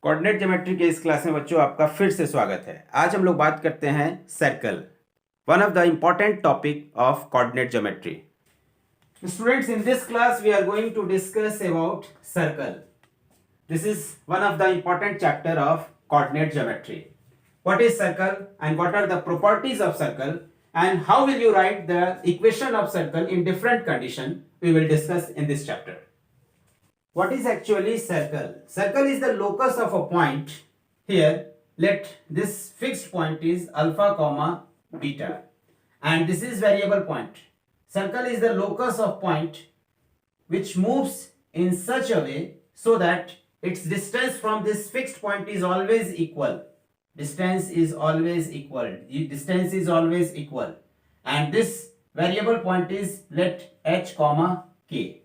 Coordinate geometry के इस class में बच्चों आपका फिर से स्वागत है। आज हम लोग बात करते हैं circle, one of the important topic of coordinate geometry. Students, in this class we are going to discuss about circle. This is one of the important chapter of coordinate geometry. What is circle and what are the properties of circle and how will you write the equation of circle in different condition we will discuss in this chapter. What is actually circle? Circle is the locus of a point. Here let this fixed point is alpha comma beta and this is variable point. Circle is the locus of point which moves in such a way so that its distance from this fixed point is always equal. Distance is always equal. Distance is always equal. And this variable point is let h comma k.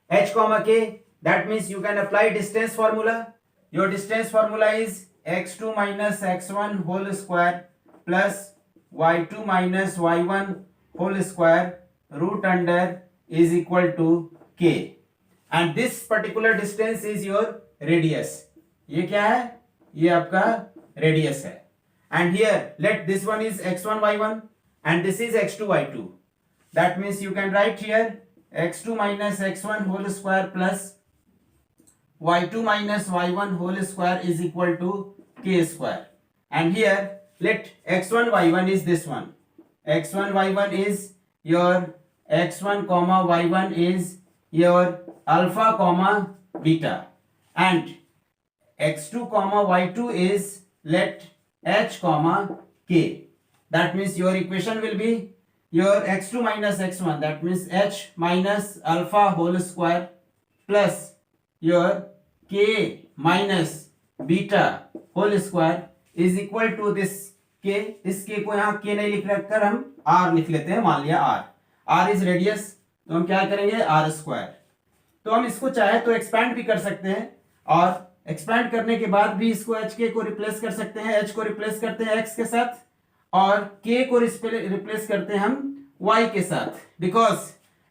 H comma k, that means you can apply distance formula. Your distance formula is x2 minus x1 whole square plus y2 minus y1 whole square root under is equal to k. And this particular distance is your radius. ये क्या है? ये आपका radius है. And here let this one is x1 y1 and this is x2 y2. That means you can write here x2 minus x1 whole square plus y2 minus y1 whole square is equal to k square. And here let x1 y1 is this one. x1 y1 is your x1 comma y1 is your alpha comma beta and x2 comma y2 is let h comma k. That means your equation will be your x2 minus x1, that means h minus alpha whole square plus your k minus beta whole square is equal to this k. इस k को यहाँ k नहीं लिख रखकर हम r लिख लेते हैं. मान लिया r is radius, तो हम क्या करेंगे r स्क्वायर. तो हम इसको चाहे तो एक्सपैंड भी कर सकते हैं और एक्सपैंड करने के बाद भी इसको एच के को रिप्लेस कर सकते हैं. एच को रिप्लेस करते हैं एक्स के साथ और के को रिप्लेस करते हैं हम वाई के साथ. बिकॉज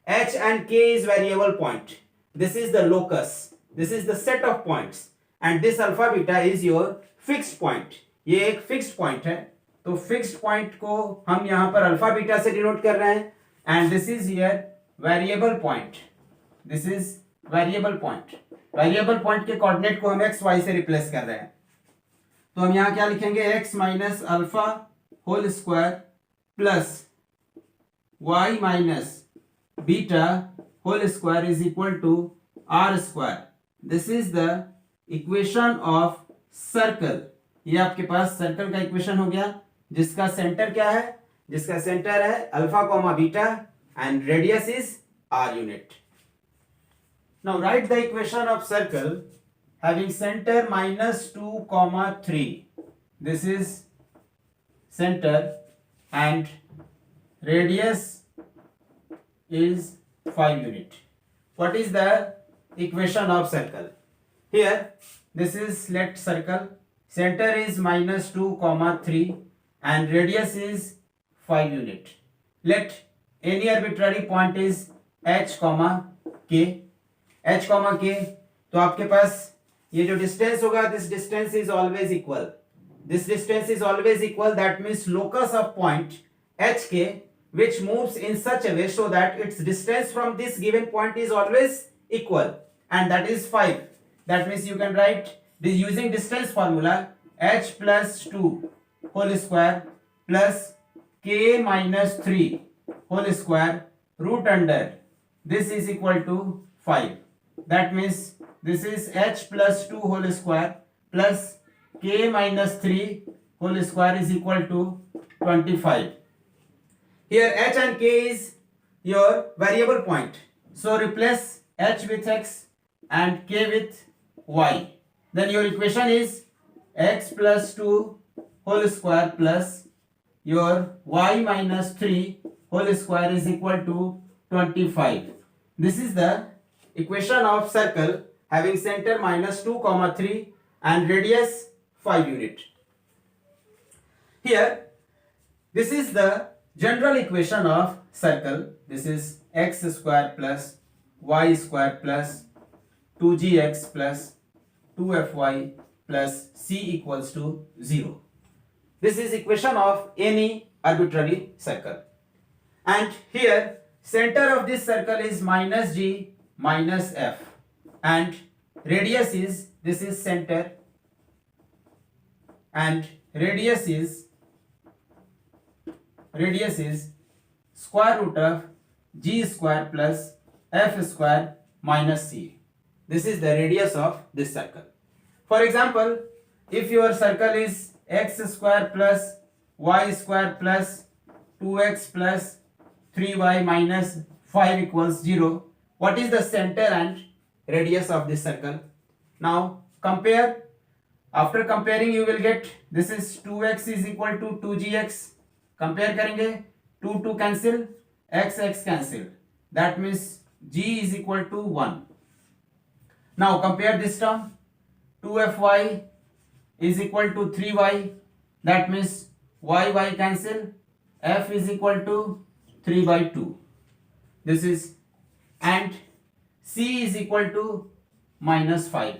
एच एंड के is variable point. This is the locus, this is the set of points and this alpha beta is your fixed point. ये एक फिक्स्ड पॉइंट है, तो फिक्स्ड पॉइंट को हम यहां पर अल्फा बीटा से डिनोट कर रहे हैं and this is your variable point. This is variable point. Variable point के कोऑर्डिनेट को हम एक्स वाई से रिप्लेस कर रहे हैं, तो हम यहां क्या लिखेंगे x minus alpha whole square plus y minus beta whole square is equal to r square. This is the equation of circle. ये आपके पास सर्कल का इक्वेशन हो गया जिसका सेंटर क्या है? जिसका सेंटर है alpha comma beta and radius is r unit. Now write the equation of circle having center minus 2 comma 3. This is center and radius is 5 unit. What is the equation of circle? Here this is let circle, center is minus 2 comma 3 and radius is 5 unit. Let any arbitrary point is h comma k. h comma के, तो आपके पास ये जो distance होगा this distance is always equal. This distance is always equal, that means locus of point H के which moves in such a way so that its distance from this given point is always equal and that is 5. That means you can write this using distance formula h plus 2 whole square plus k minus 3 whole square root under this is equal to 5. That means this is h plus 2 whole square plus k minus 3 whole square is equal to 25. Here h and k is your variable point. So replace h with x and k with y. Then your equation is x plus 2 whole square plus your y minus 3 whole square is equal to 25. This is the equation of circle having center minus 2 comma 3 and radius 5 unit. Here this is the general equation of circle. This is x square plus y square plus 2gx plus 2fy plus c equals to 0. This is equation of any arbitrary circle. And here center of this circle is minus g minus f, and radius is, this is center, and radius is square root of g square plus f square minus c. This is the radius of this circle. For example, if your circle is x square plus y square plus 2x plus 3y minus 5 equals 0, what is the center and radius of this circle? Now compare. After comparing you will get, this is 2x is equal to 2gx. Compare करेंगे, 2 cancel, x cancel, that means g is equal to 1. Now compare this term, 2fy is equal to 3y, that means y cancel, f is equal to 3 by 2. This is, and c is equal to minus 5.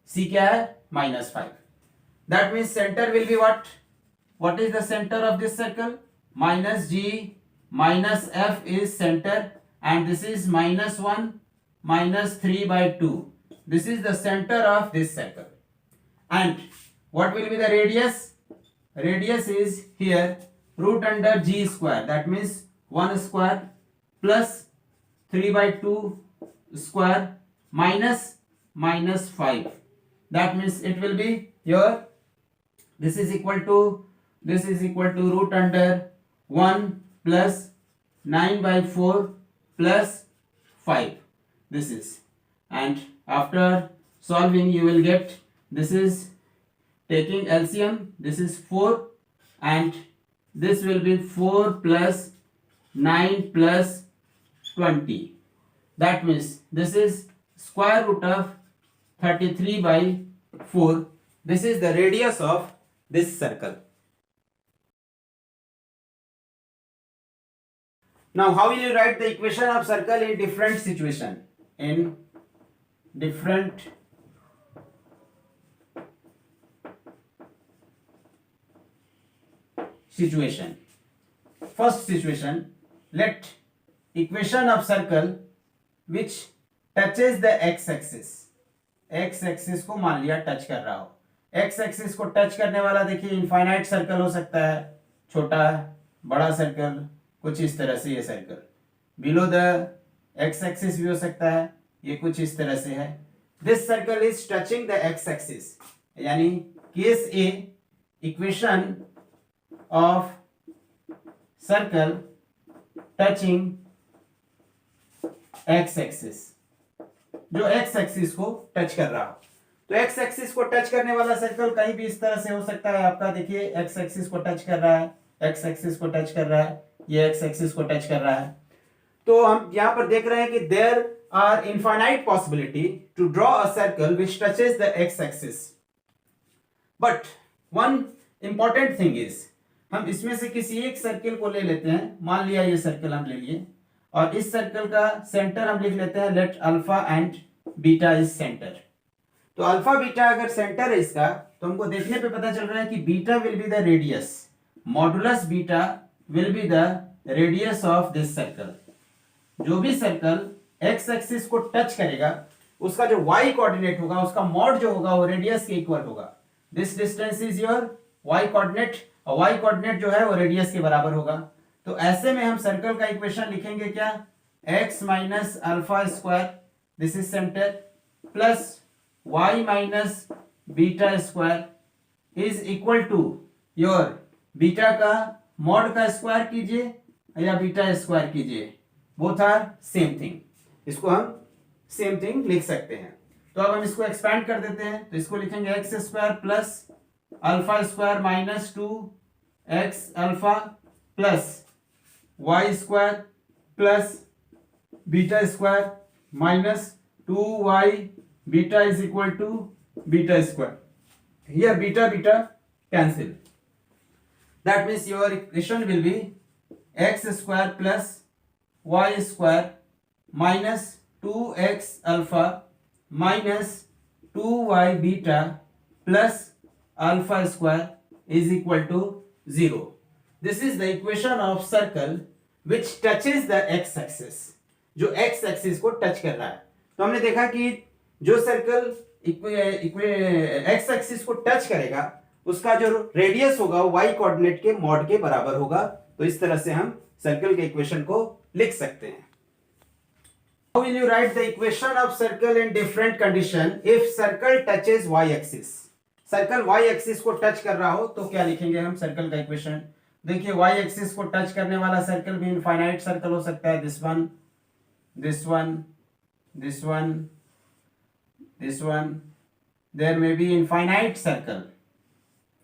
c क्या है? minus 5. That means center will be what? What is the center of this circle? Minus g minus f is center, and this is minus 1 minus 3 by 2. This is the center of this circle. And what will be the radius? Radius is here root under g square, that means 1 square plus 3 by 2 square minus 5. That means it will be your, this is equal to root under 1 plus 9 by 4 plus 5. This is, and after solving you will get, this is taking LCM, this is 4, and this will be 4 plus 9 plus 20. That means this is square root of 33 by 4. This is the radius of this circle. Now how will you write the equation of circle in different situation? In different situation. First situation, let equation of circle which touches the x axis. x axis को मान लिया touch कर रहा हो. x axis को touch करने वाला देखिए इनफाइनाइट सर्कल हो सकता है, छोटा बड़ा सर्कल, कुछ इस तरह से ये circle. Below the x axis भी हो सकता है, ये कुछ इस तरह से है. This circle is touching the x axis, यानी case A, equation of circle touching x axis, जो x axis को टच कर रहा हो. तो x axis को टच करने वाला सर्कल कहीं भी इस तरह से हो सकता है आपका. देखिए x axis को टच कर रहा है, x axis को टच कर रहा है, ये x axis को टच कर रहा है. तो हम यहां पर देख रहे हैं कि there are infinite possibility to draw a circle which touches the x axis. But one important thing is, हम इसमें से किसी एक सर्कल को ले लेते हैं. मान लिया ये सर्कल हम ले लिए, और इस सर्कल का सेंटर हम लिख लेते हैं, let alpha and beta is centre. तो अल्फा बीटा अगर सेंटर है इसका, तो हमको देखने पे पता चल रहा है कि beta will be the radius, modulus beta will be the radius of this circle. जो भी सर्कल एक्स एक्सिस को टच करेगा उसका जो y कोऑर्डिनेट होगा, उसका मॉड जो होगा वो रेडियस के इक्वल होगा. This distance is your y coordinate, और y कोऑर्डिनेट जो है वो रेडियस के बराबर होगा. तो ऐसे में हम सर्कल का इक्वेशन लिखेंगे क्या? x minus alpha square, this is centre, plus y minus beta square is equal to your beta का मॉड का स्क्वायर कीजिए या बीटा स्क्वायर कीजिए, बोथ आर सेम थिंग. इसको हम सेम थिंग लिख सकते हैं. तो अब हम इसको एक्सपैंड कर देते हैं. तो इसको लिखेंगे x square plus alpha square minus 2x alpha plus y square plus beta square minus 2y beta is equal to beta square. Here beta beta cancel. That means your equation will be x square plus y square minus 2x alpha minus 2y beta plus alpha square is equal to 0. This is the equation of circle which touches the x axis, जो x axis को touch कर रहा है. तो हमने देखा कि जो सर्कल x axis को टच करेगा उसका जो रेडियस होगा वो y कोऑर्डिनेट के मॉड के बराबर होगा. तो इस तरह से हम सर्कल के इक्वेशन को लिख सकते हैं. How will you write the equation of circle in different condition if circle touches y axis? Circle y axis को टच कर रहा हो तो क्या लिखेंगे हम सर्कल का इक्वेशन. देखिए y एक्सिस को टच करने वाला सर्कल भी इनफाइनाइट सर्कल हो सकता है. This one, this one, this one, this one. There may be infinite circle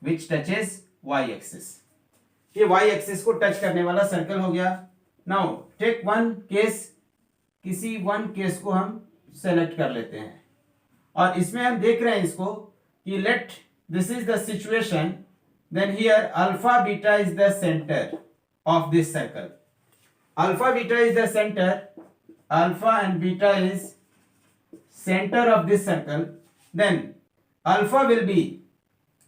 which touches y axis. ये y एक्सिस को टच करने वाला सर्कल हो गया. नाउ टेक वन केस, किसी वन केस को हम सेलेक्ट कर लेते हैं और इसमें हम देख रहे हैं इसको कि let this is the situation, then here alpha beta is the centre of this circle. Alpha beta is the centre, alpha and beta is centre of this circle. Then alpha will be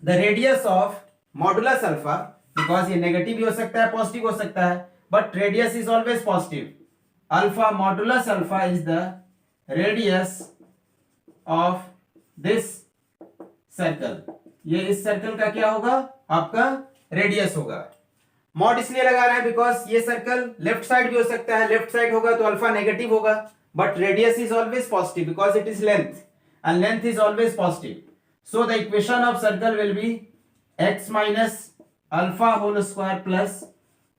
the radius of modulus alpha, because ये negative भी हो सकता है positive हो सकता है, but radius is always positive. Alpha modulus alpha is the radius of this circle. ये इस सर्कल का क्या होगा, आपका रेडियस होगा. मॉड इसलिए लगा रहे हैं बिकॉज ये सर्कल लेफ्ट साइड भी हो सकता है. लेफ्ट साइड होगा तो अल्फा नेगेटिव होगा, but radius is always positive because it is length and length is always positive. So the equation of circle will be x minus alpha whole square plus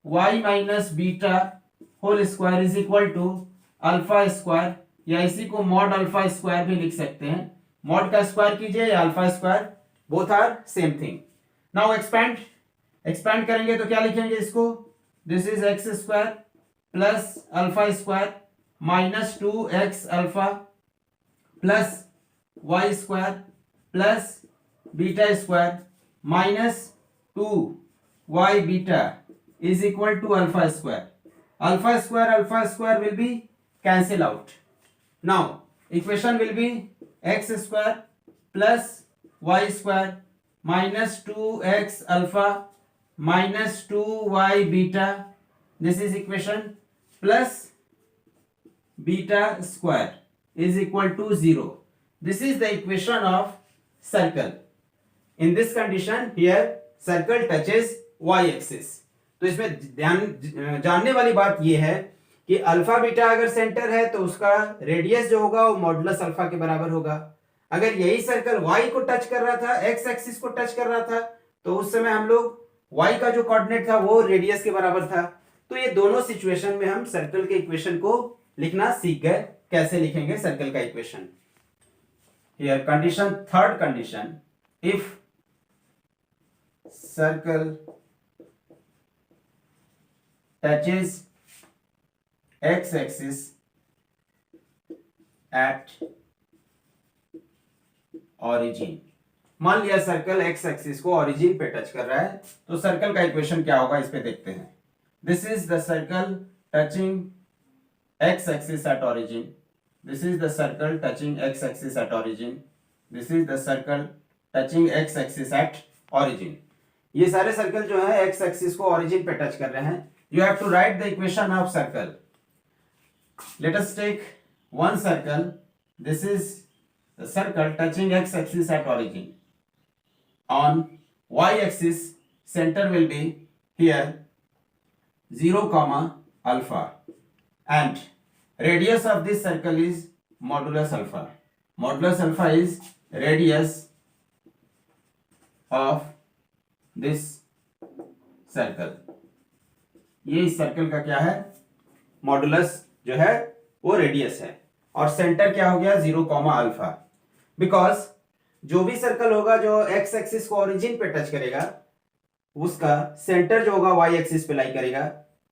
y minus beta whole square is equal to alpha square, या इसी को mod alpha square भी लिख सकते हैं. Mod का square कीजिए या alpha square, both are same thing. Now expand करेंगे तो क्या लिखेंगे इसको. This is x square plus alpha square minus 2x alpha plus y square plus beta square minus 2y beta is equal to alpha square. Alpha square will be cancel out. Now equation will be x square plus y square minus 2x alpha minus 2y beta. This is equation plus beta square is equal to 0. This is the equation of circle. In this condition here circle touches y axis. तो इसमें जानने वाली बात यह है कि alpha beta अगर centre है तो उसका रेडियस जो होगा वो मॉडुलस अल्फा के बराबर होगा. अगर यही सर्कल y को टच कर रहा था, x एक्सिस को टच कर रहा था, तो उस समय हम लोग y का जो कोऑर्डिनेट था वो रेडियस के बराबर था. तो ये दोनों सिचुएशन में हम सर्कल के इक्वेशन को लिखना सीख गए. कैसे लिखेंगे सर्कल का equation. Here condition, third condition, if circle touches x axis at origin. मान लिया सर्कल x एक्सिस को ओरिजिन पे टच कर रहा है, तो सर्कल का इक्वेशन क्या होगा इस पे देखते हैं. This is the circle touching x axis at origin. This is the circle touching x axis at origin. This is the circle touching x axis at origin. ये सारे सर्कल जो है x एक्सिस को ओरिजिन पे touch कर रहे हैं. You have to write the equation of circle. Let us take one circle. This is the circle touching x axis at origin. On y axis, center will be here 0 comma alpha, and radius of this circle is modulus alpha. Modulus alpha is radius of this circle. ये इस circle का क्या है, modulus जो है वो radius है, और सेंटर क्या हो गया 0 कॉमा अल्फा. बिकॉज जो भी सर्कल होगा जो x एक्सिस को ओरिजिन पे टच करेगा उसका सेंटर जो होगा y एक्सिस पे लाई करेगा,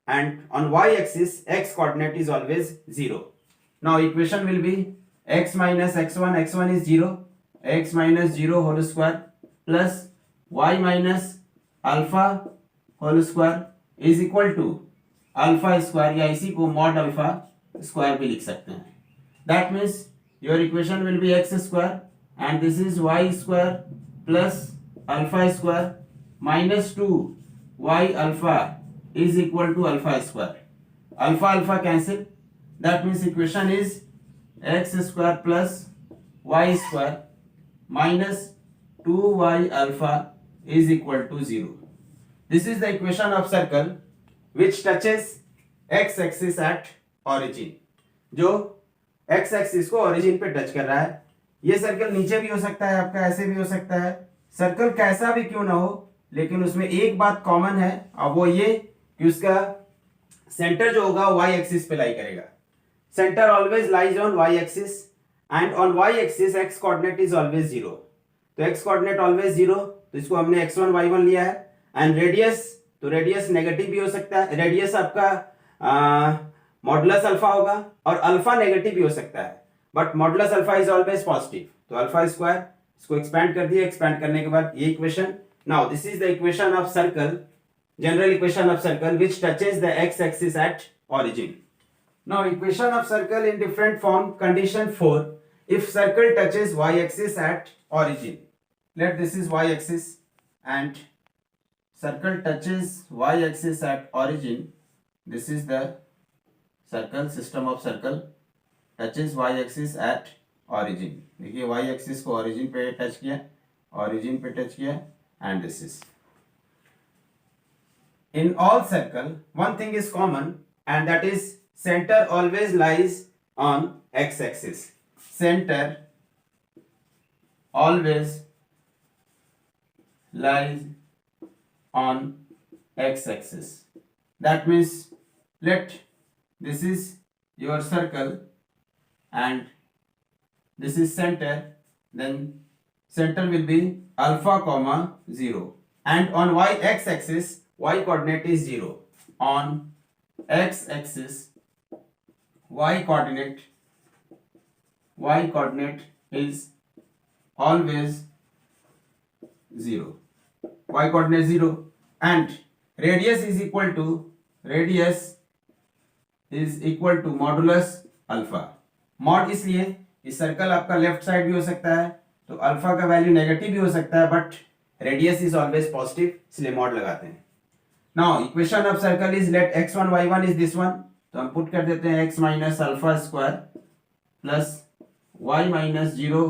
and on y axis x coordinate is always 0. Now equation will be x minus x1 is 0, x minus 0 whole square plus y minus alpha whole square is equal to alpha square, या इसी को mod alpha square भी लिख सकते हैं. That means your equation will be x square and this is y square plus alpha square minus 2y alpha is equal to alpha square. Alpha alpha cancel. That means equation is x square plus y square minus 2y alpha is equal to 0. This is the equation of circle which touches x axis at origin. जो x axis को origin पे touch कर रहा है. ये circle नीचे भी हो सकता है आपका, ऐसे भी हो सकता है. सर्कल कैसा भी क्यों ना हो, लेकिन उसमें एक बात कॉमन है और वो ये कि उसका सेंटर जो होगा y एक्सिस पे लाई करेगा. Centre always lies on y axis and on y axis x coordinate is always 0. तो x कोऑर्डिनेट ऑलवेज 0, तो इसको हमने x1 y1 लिया है. एंड रेडियस, तो रेडियस नेगेटिव भी हो सकता है. रेडियस आपका मॉडुलस अल्फा होगा और अल्फा नेगेटिव भी हो सकता है, but modulus alpha is always positive. तो अल्फा स्क्वायर, इसको एक्सपेंड कर दिया. एक्सपेंड करने के बाद ये equation. Now this is the equation of circle, general equation of circle which touches the x axis at origin. Now equation of circle in different form. Condition 4, if circle touches y axis at origin, let this is y axis and circle touches y axis at origin. This is the circle, system of circle touches y axis at origin. देखिए y axis को origin पे touch किया, origin पे touch किया, and this is. In all circle, one thing is common, and that is center always lies on x axis. Center always lies on x axis. That means, let this is your circle and this is center, then center will be alpha comma 0, and on y x axis y coordinate is 0. On x axis y coordinate is always 0. Y coordinate 0, and radius is equal to modulus alpha. mod इसलिए इस circle आपका left side भी हो सकता है, तो alpha का value negative भी हो सकता है, but radius is always positive, इसलिए मॉड लगाते हैं. Now equation of circle is let x1 y1 is this one, तो हम पुट कर देते हैं x minus alpha square plus y minus 0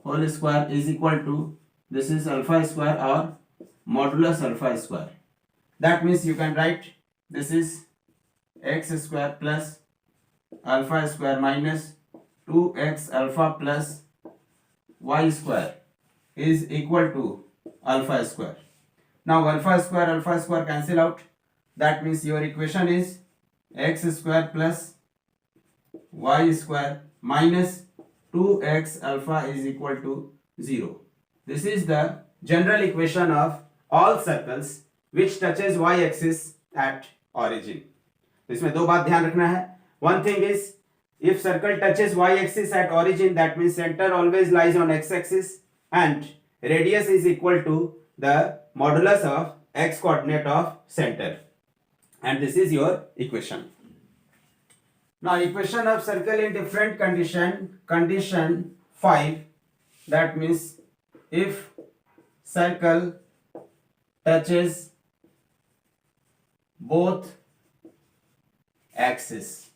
whole square is equal to this is alpha square or modulus alpha square. That means you can write this is x square plus alpha square minus 2x alpha plus y square is equal to alpha square. Now alpha square cancel out. That means your equation is x square plus y square minus 2x alpha is equal to 0. This is the general equation of all circles which touches y axis at origin. इसमें दो बात ध्यान रखना है. One thing is, if circle touches y axis at origin, that means center always lies on x axis and radius is equal to the modulus of x coordinate of center, and this is your equation. Now equation of circle in different condition 5, that means if circle touches both axis.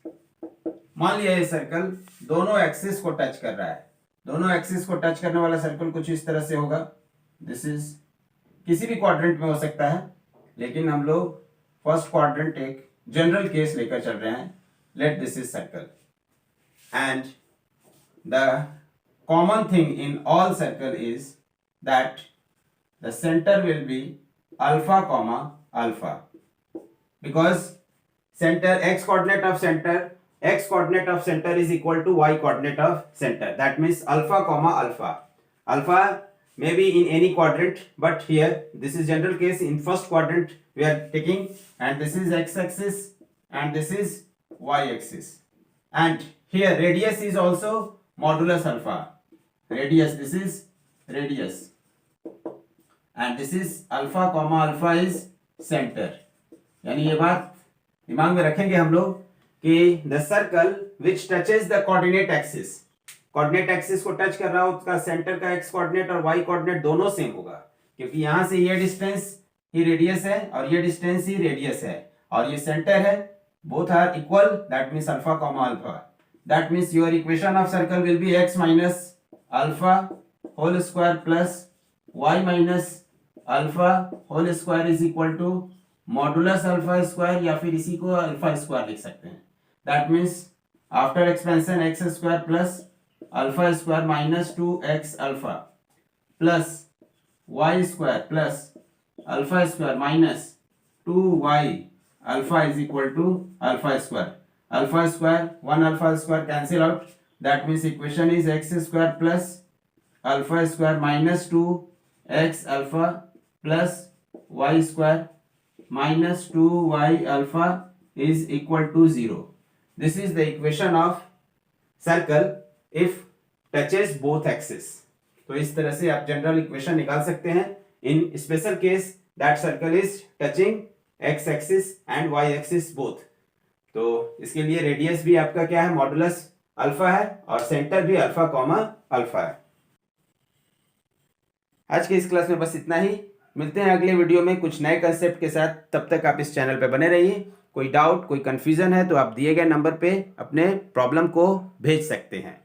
मान लिया ये circle दोनों axis को touch कर रहा है. दोनों axis को टच करने वाला सर्कल कुछ इस तरह से होगा. दिस इज किसी भी क्वाड्रेंट में हो सकता है, लेकिन हम लोग फर्स्ट क्वाड्रेंट एक जनरल केस लेकर चल रहे हैं. Late this is circle and the common thing in all circle is that the centre will be alpha comma alpha, because centre x coordinate of center is equal to y coordinate of center. That means alpha comma alpha. Alpha may be in any quadrant, but here this is general case. In first quadrant we are taking, and this is x axis and this is y axis, and here radius is also modulus alpha. Radius, this is radius, and this is alpha comma alpha is center. यानी ये बात दिमाग में रखेंगे हम लोग कि the circle which touches the coordinate axis, coordinate axis को टच कर रहा हो उसका सेंटर का एक्स कोऑर्डिनेट और वाई कोऑर्डिनेट दोनों सेम होगा, क्योंकि यहां से ये डिस्टेंस ही रेडियस है और ये डिस्टेंस ही रेडियस है और ये सेंटर है, both are equal, that means alpha comma alpha. That means your equation of circle will be x minus alpha whole square plus y minus alpha whole square is equal to modulus alpha square, या फिर इसी को alpha square लिख सकते हैं. That means after expansion x square plus alpha square minus 2x alpha plus y square plus alpha square minus 2y alpha is equal to alpha square. Alpha square, 1 alpha square cancel out. That means equation is x square plus alpha square minus 2x alpha plus y square minus 2y alpha is equal to 0. This is the equation of circle if touches both axes. तो इस तरह से आप general equation निकाल सकते हैं in special case that circle is touching x axis and y axis both. तो इसके लिए रेडियस भी आपका क्या है, मॉडुलस अल्फा है और सेंटर भी अल्फा कॉमा अल्फा है. आज के इस क्लास में बस इतना ही. मिलते हैं अगले वीडियो में कुछ नए कंसेप्ट के साथ. तब तक आप इस चैनल पे बने रहिए. कोई डाउट कोई कंफ्यूजन है तो आप दिए गए नंबर पे अपने प्रॉब्लम को भेज सकते हैं.